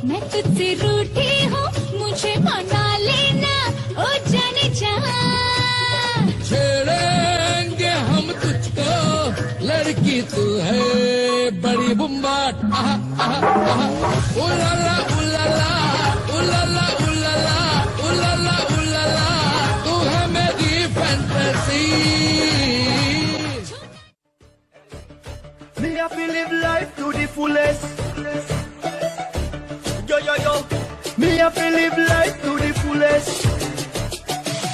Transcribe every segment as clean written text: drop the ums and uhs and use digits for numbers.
मैं तुझसे रूठी हूँ मुझे मना लेना ओ जाने जा छेड़ेंगे हम तुझको लड़की तू है बड़ी बुम्बाट उलाला उलाला उलाला उलाला उलाला उलाला तू है मेरी fantasy Me have to live life to the fullest. Yo, yo, yo. Me have to live life to the fullest.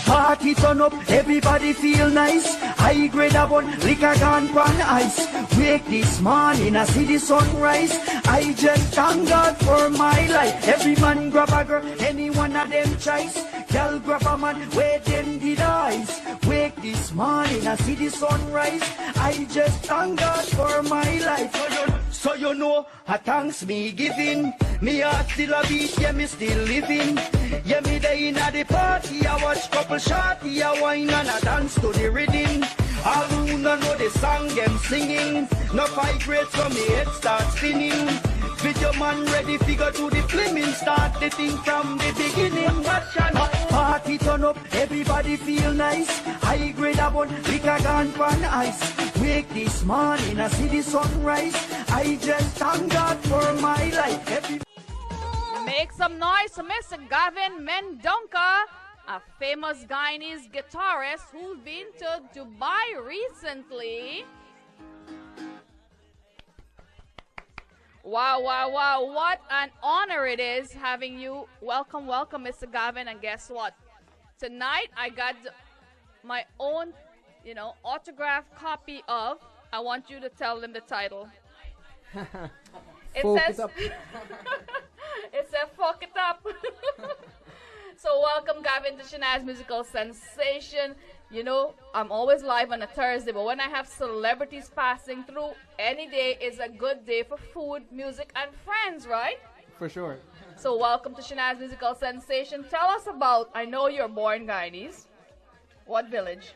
Party turn up, everybody feel nice. High grade a bun, liquor gone pan ice. Wake this morning, I see the sunrise. I just thank God for my life. Every man grab a girl, any one of them choice. Girl grab a man, where them did eyes. Wake this morning, I see the sunrise. I just thank God for my life. So you know, a thanks me giving. Me heart still a beat, yeah, me still living. Yeah, me day in at the party, I watch couple shorty, I wine and I dance to the rhythm. All who no know the song them singing. No fight great so me head start spinning. Video man ready, figure to the flaming. Start the thing from the beginning. Party turn up, everybody feel nice. High grade a bun, liquor gone pan ice. Wake this morning, I see the sunrise. I just thank God for my life. Make some noise for Mr. Gavin Mendonca, a famous Guyanese guitarist who's been to Dubai recently. Wow, wow, wow. What an honor it is having you. Welcome, welcome, Mr. Gavin. And guess what? Tonight, I got my own, autographed copy of, I want you to tell them the title. It says, it says, fuck it up. So welcome, Gavin, to Shanaz Musical Sensation. I'm always live on a Thursday, but when I have celebrities passing through, any day is a good day for food, music, and friends, right? For sure. So welcome to Shanaz Musical Sensation. Tell us about, I know you're born Guyanese. What village?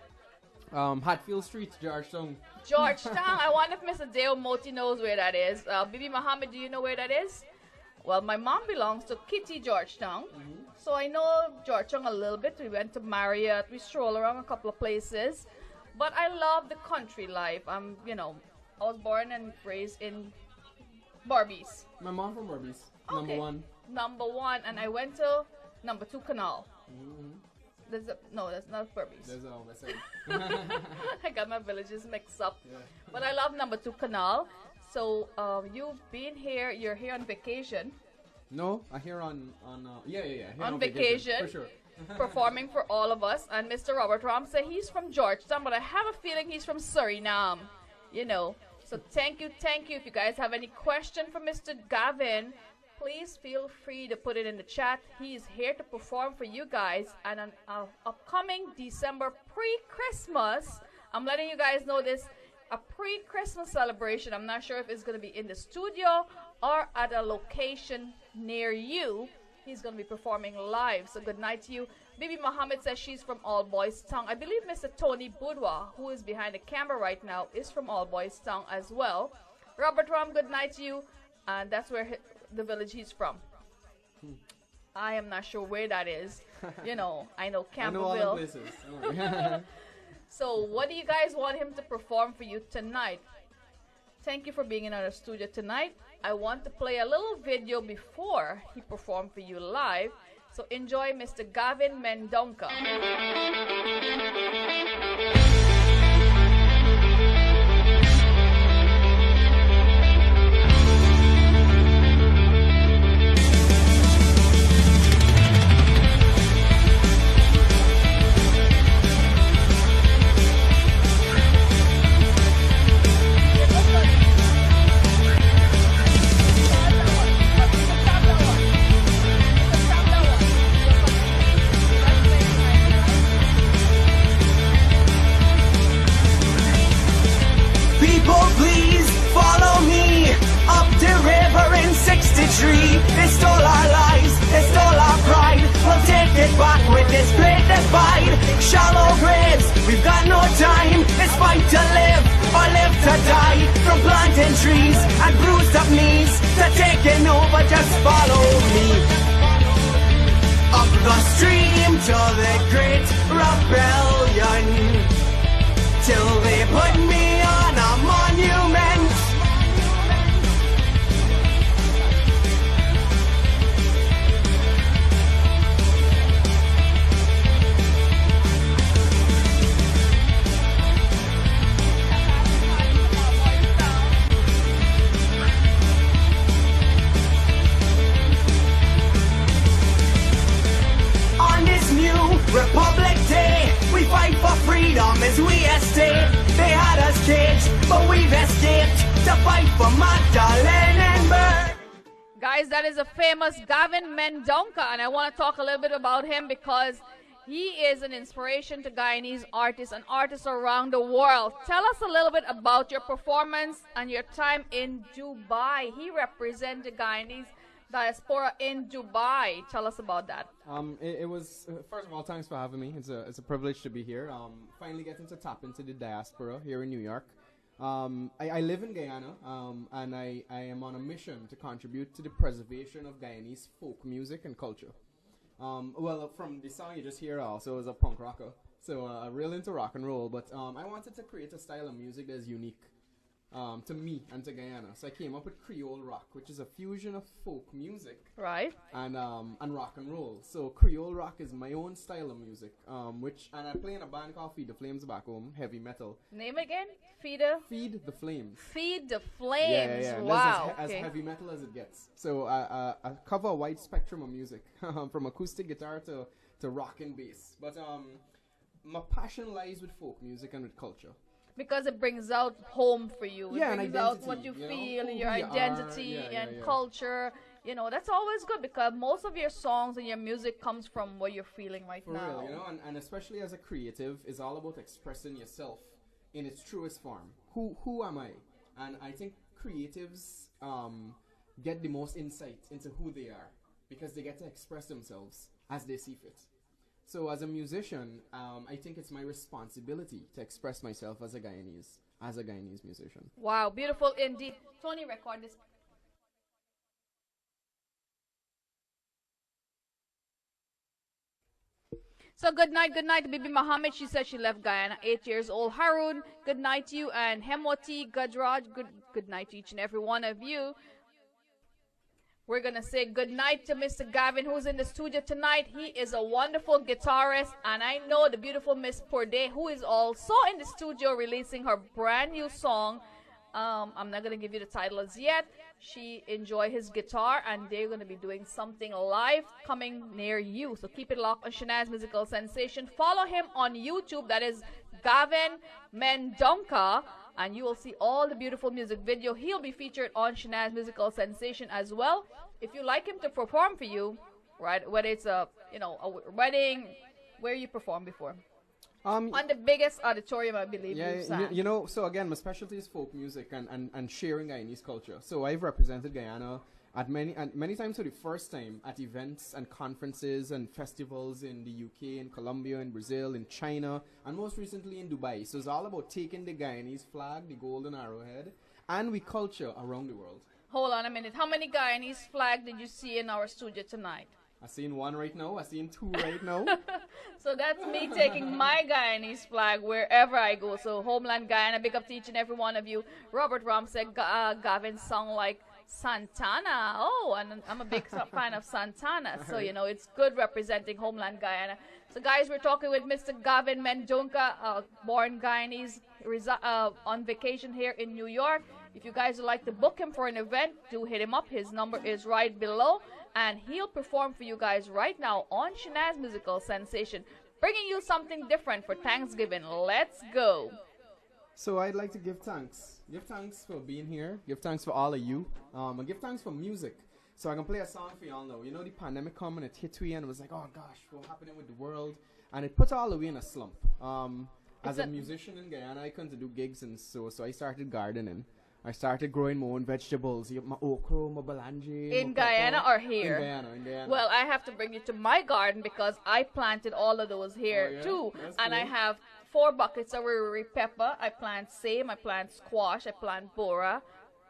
Hatfield Street, Georgetown. Georgetown. I wonder if Mr. Dale Moti knows where that is. Bibi Muhammad, do you know where that is? Well, my mom belongs to Kitty, Georgetown. So I know Georgetown a little bit. We went to Marriott. We strolled around a couple of places. But I love the country life. I was born and raised in Barbies. My mom from Barbies. Okay. Number one. Number one. And I went to number 2 Canal. No, that's not Barbies. There's a West Side. I got my villages mixed up. Yeah. But I love number 2 Canal. So you've been here. You're here on vacation. No, I'm here on here on vacation. For sure. Performing for all of us. And Mr. Robert Ram said he's from Georgetown, but I have a feeling he's from Suriname. So thank you. If you guys have any question for Mr. Gavin, please feel free to put it in the chat. He is here to perform for you guys. And on upcoming December pre-Christmas, I'm letting you guys know this, a pre-Christmas celebration. I'm not sure if it's going to be in the studio or at a location near you. He's going to be performing live. So good night to you. Bibi Muhammad says she's from All Boys Town. I believe Mr. Tony Boudwa, who is behind the camera right now, is from All Boys Town as well. Robert Ram, good night to you. And that's where the village he's from. I am not sure where that is. I know Campbellville. I know all the places. So what do you guys want him to perform for you tonight? Thank you for being in our studio tonight. I want to play a little video before he performed for you live. So enjoy Mr. Gavin Mendonca. They stole our lives, they stole our pride. We'll take it back with this blade that bite. Shallow graves, we've got no time. It's fight to live or live to die. From planting trees and bruised up knees to taking over, just follow fight for Magdalene and Bird. Guys, that is a famous Gavin Mendonca, and I want to talk a little bit about him because he is an inspiration to Guyanese artists and artists around the world. Tell us a little bit about your performance and your time in Dubai. He represents the Guyanese diaspora in Dubai. Tell us about that. It was first of all, thanks for having me. It's a privilege to be here. Finally getting to tap into the diaspora here in New York. I live in Guyana, and I am on a mission to contribute to the preservation of Guyanese folk music and culture. Well, from the song you just hear, also is a punk rocker, so real into rock and roll. But I wanted to create a style of music that's unique to me and to Guyana. So I came up with Creole rock, which is a fusion of folk music, Right. and rock and roll. So Creole rock is my own style of music, and I play in a band called Feed the Flames back home, heavy metal. Name again? Feed the Flames. Feed the Flames. Yeah. Wow. That's Okay. as heavy metal as it gets. So I cover a wide spectrum of music, from acoustic guitar to rock and bass. But my passion lies with folk music and with culture. Because it brings out home for you. It Yeah, and brings out what identity, you you know, feel, who your we are. identity Yeah, and yeah. culture. You know, that's always good because most of your songs and your music comes from what you're feeling right For now. real, you know, and especially as a creative, it's all about expressing yourself in its truest form. Who am I? And I think creatives get the most insight into who they are because they get to express themselves as they see fit. So as a musician, I think it's my responsibility to express myself as a Guyanese musician. Wow, beautiful indeed. Tony, record this. So good night to Bibi Muhammad. She said she left Guyana, 8 years old. Harun, good night to you. And Hemwati, Gajraj, good night to each and every one of you. We're going to say good night to Mr. Gavin, who's in the studio tonight. He is a wonderful guitarist. And I know the beautiful Miss Porde, who is also in the studio releasing her brand new song. I'm not going to give you the title as yet. She enjoyed his guitar, and they're going to be doing something live coming near you. So keep it locked on Shanaz Musical Sensation. Follow him on YouTube. That is Gavin Mendonca. And you will see all the beautiful music video. He'll be featured on Shanaz Musical Sensation as well. If you like him to perform for you, right, whether it's a wedding, where you performed before? On the biggest auditorium, I believe. Yeah, you know, so again, my specialty is folk music and sharing Guyanese culture. So I've represented Guyana at many times for the first time at events and conferences and festivals in the UK, in Colombia, in Brazil, in China, and most recently in Dubai. So it's all about taking the Guyanese flag, the golden arrowhead, and we culture around the world. Hold on a minute. How many Guyanese flag did you see in our studio tonight? I seen one right now. I seen two right now. So that's me taking my Guyanese flag wherever I go. So Homeland Guyana, big up to each and every one of you. Robert Ram said Gavin sung like Santana. Oh, and I'm a big fan of Santana. So, you know, it's good representing Homeland Guyana. So, guys, we're talking with Mr. Gavin Mendonca, born Guyanese, on vacation here in New York. If you guys would like to book him for an event, do hit him up. His number is right below. And he'll perform for you guys right now on Shanaz Musical Sensation, bringing you something different for Thanksgiving. Let's go. So I'd like to give thanks. Give thanks for being here. Give thanks for all of you. And give thanks for music. So I can play a song for y'all now. You know the pandemic coming, it hit we and it was like, oh gosh, what's happening with the world? And it put all of we in a slump. As a musician in Guyana, I couldn't do gigs, and so I started gardening. I started growing my own vegetables. My okra, my balanji. In Guyana or here? In Guyana. Well, I have to bring you to my garden because I planted all of those here Oh, yeah? too. That's And I cool. have 4 buckets of riri pepper. I plant same, I plant squash, I plant bora,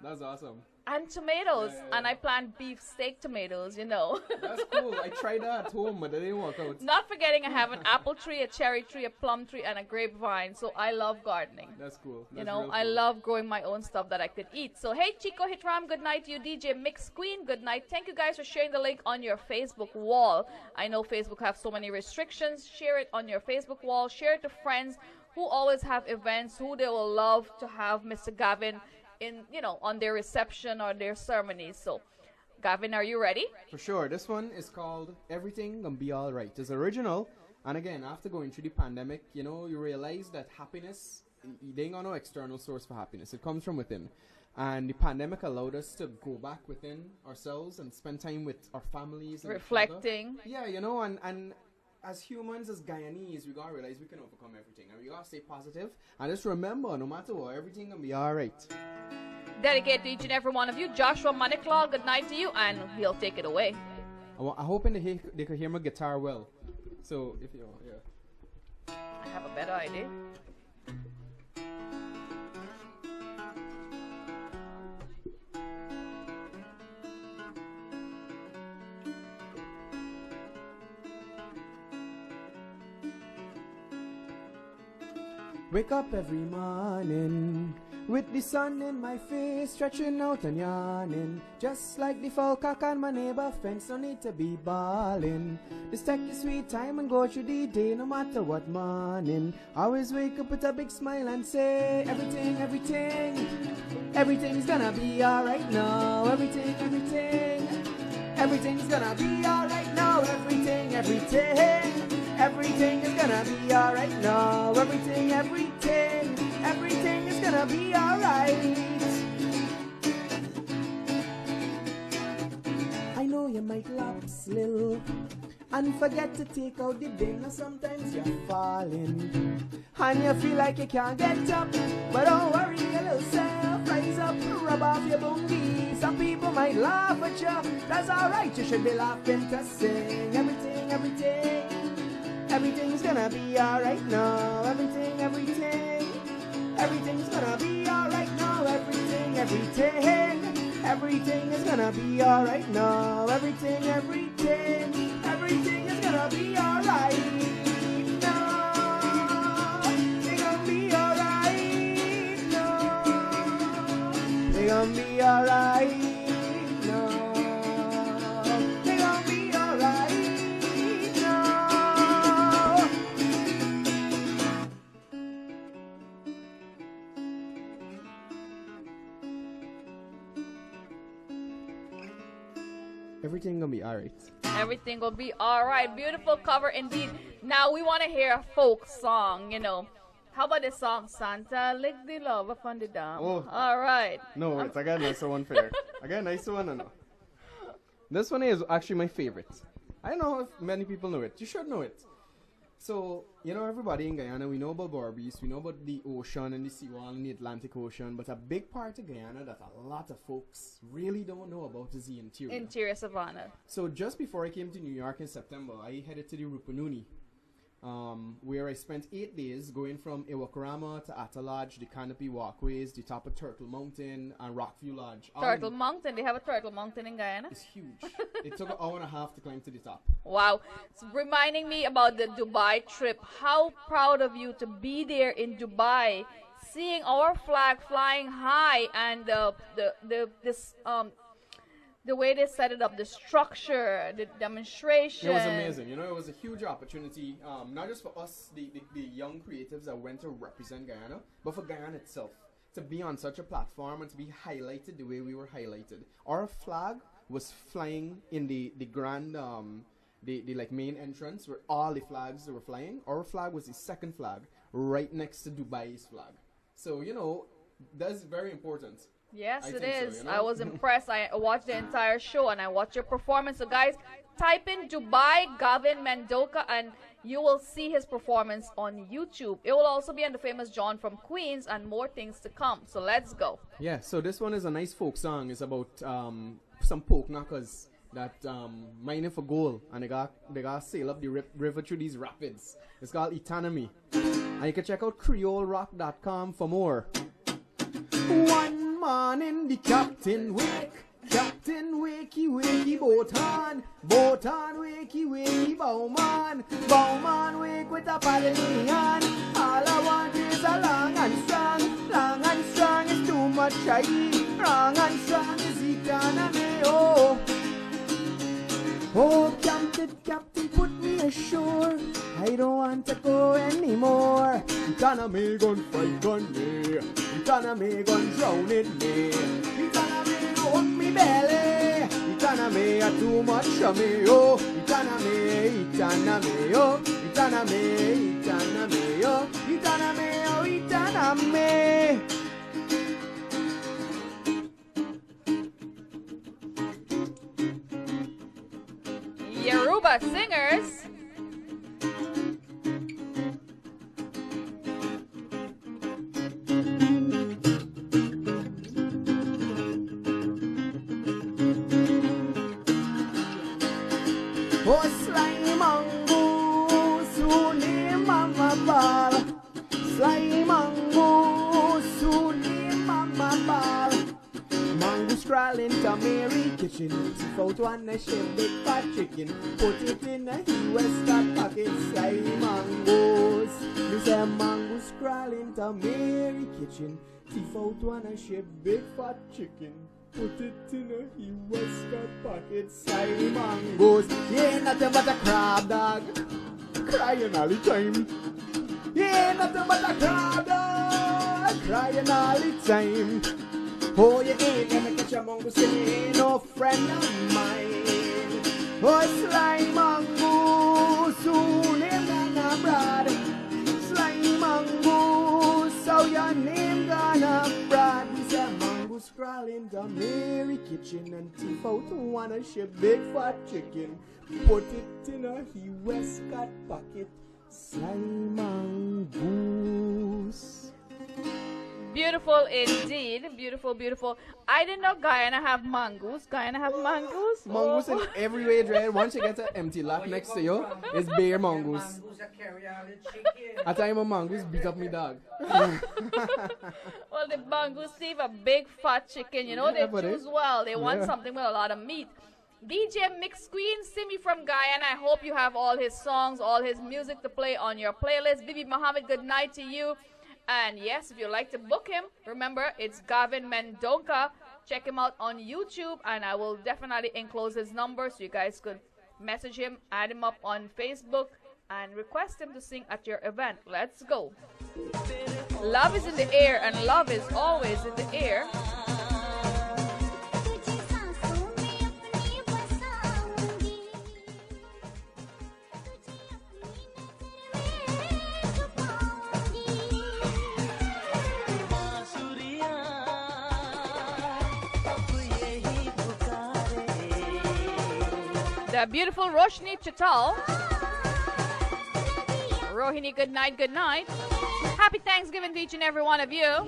That's awesome. and tomatoes. Yeah. And I plant beef steak tomatoes, you know. That's cool. I tried that at home, but it didn't work out. Not forgetting I have an apple tree, a cherry tree, a plum tree, and a grapevine. So I love gardening. That's cool. You That's know, real I cool. love growing my own stuff that I could eat. So, hey, Chico Hitram, good night to you. DJ Mix Queen, good night. Thank you guys for sharing the link on your Facebook wall. I know Facebook have so many restrictions. Share it on your Facebook wall. Share it to friends who always have events, who they will love to have Mr. Gavin in, you know, on their reception or their ceremonies. So, Gavin, are you ready? For sure. This one is called Everything Gonna Be Alright. It's original. And again, after going through the pandemic, you know, you realize that happiness they ain't got no external source for happiness. It comes from within. And the pandemic allowed us to go back within ourselves and spend time with our families. And reflecting. Yeah, you know, and as humans, as Guyanese, we gotta realize we can overcome everything. And we gotta stay positive. And just remember, no matter what, everything gonna be alright. Dedicate to each and every one of you. Joshua Maniclaw, good night to you, and he'll take it away. I hope they could hear my guitar well. So, if you yeah. I have a better idea. Wake up every morning with the sun in my face, stretching out and yawning, just like the fowl cock on my neighbor fence. No need to be bawling. Just take your sweet time and go through the day, no matter what morning. Always wake up with a big smile and say everything's gonna be alright now. Everything's gonna be alright now. Everything is gonna be alright now. Everything is gonna be alright. I know you might lapse little and forget to take out the dinner. Sometimes you're falling and you feel like you can't get up, but don't worry your little self. Rise up, rub off your bungie. Some people might laugh at you. That's alright, you should be laughing to sing. Everything's gonna be alright now. Everything's gonna be alright now. Everything is gonna be alright now. Everything is gonna be alright now. They gonna be alright now. They gonna be alright now. They gonna be alright. Everything gonna be alright. Everything will be alright. Beautiful cover indeed. Now we want to hear a folk song, you know. How about this song, Santa Lick the Love Upon the Dam? Oh. Alright. No, I got a nicer one for you. I got a nicer one or no? This one is actually my favorite. I don't know if many people know it. You should know it. So, you know, everybody in Guyana, we know about Barbies, we know about the ocean and the seawall and the Atlantic Ocean, but a big part of Guyana that a lot of folks really don't know about is the interior. Interior Savannah. So just before I came to New York in September, I headed to the Rupununi, where I spent 8 days going from Iwakarama to Atalaj, the Canopy Walkways, the top of Turtle Mountain, and Rockview Lodge. Turtle Mountain? They have a Turtle Mountain in Guyana? It's huge. It took an hour and a half to climb to the top. Wow. It's reminding me about the Dubai trip. How proud of you to be there in Dubai, seeing our flag flying high, and the way they set it up, the structure, the demonstration. It was amazing. You know, it was a huge opportunity, not just for us, the young creatives that went to represent Guyana, but for Guyana itself, to be on such a platform and to be highlighted the way we were highlighted. Our flag was flying in the grand, the like main entrance where all the flags were flying. Our flag was the second flag, right next to Dubai's flag. So, you know, that's very important. Yes, it is. So, you know? I was impressed. I watched the entire show and I watched your performance. So, guys, type in Dubai Gavin Mendonca and you will see his performance on YouTube. It will also be on the famous John from Queens and more things to come. So, let's go. Yeah, so this one is a nice folk song. It's about some poke knockers that mining for gold, and they got sail up the river through these rapids. It's called Economy. And you can check out creolerock.com for more. One morning the captain wakey wakey boat on wakey wakey bowman wake with a paddle in hand. All I want is a long and strong is too much I eat. Long and strong is economy. Oh, captain, put me ashore. I don't want to go anymore. Economy gon' fight gun me. Economy gon' drown in me. Economy hold me belly. Economy a too much of me. Oh, economy, oh. yo, itaname. Yoruba singers. Oh, slimy mongoose, who name Mama Ball. Slimy mongoose, who name Mama Ball. Mongoose crawling to Mary kitchen. Sip out one a shell, big fat chicken. Put it in a West pocket. Slimy mongoose. Me say mongoose crawling to Mary kitchen. Sip out one a shell, big fat chicken. Put it in a West pocket. Slimy mongoose. He ain't nothing but a crab dog. Crying all the time. He ain't nothing but a crab dog. Crying all the time. Oh, you ain't gonna catch a mongoose, you ain't no friend of mine. Oh, slimy mongoose, who name gonna brad? Slimy mongoose, how your name gonna brad? We say mongoose crawling to Mary kitchen and teeth out one of she big fat chicken. Put it in a Westcott pocket. Slimy mongoose. Beautiful indeed. Beautiful, beautiful. I didn't know Guyana have mongoose. Guyana have mongoose? Mongoose in every way, Dre. Once you get an empty lot next to you, it's bare mongoose. Mongoose that carry all the chicken. I tell you, my mongoose beat up me dog. Well, the mongoose thief a big fat chicken. You know, Yeah, they but choose well. They want yeah. something with a lot of meat. DJ Mix Queen, Simi from Guyana. I hope you have all his songs, all his music to play on your playlist. Bibi Muhammad, good night to you. And yes, if you'd like to book him, remember, it's Gavin Mendonca. Check him out on YouTube, and I will definitely enclose his number so you guys could message him, add him up on Facebook, and request him to sing at your event. Let's go. Love is in the air, and love is always in the air. The beautiful Roshni Chital. Rohini, good night, good night. Happy Thanksgiving to each and every one of you.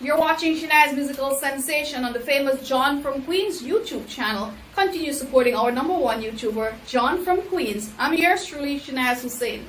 You're watching Shanaz Musical Sensation on the famous John from Queens YouTube channel. Continue supporting our #1 YouTuber, John from Queens. I'm yours truly, Shanaz Hussein.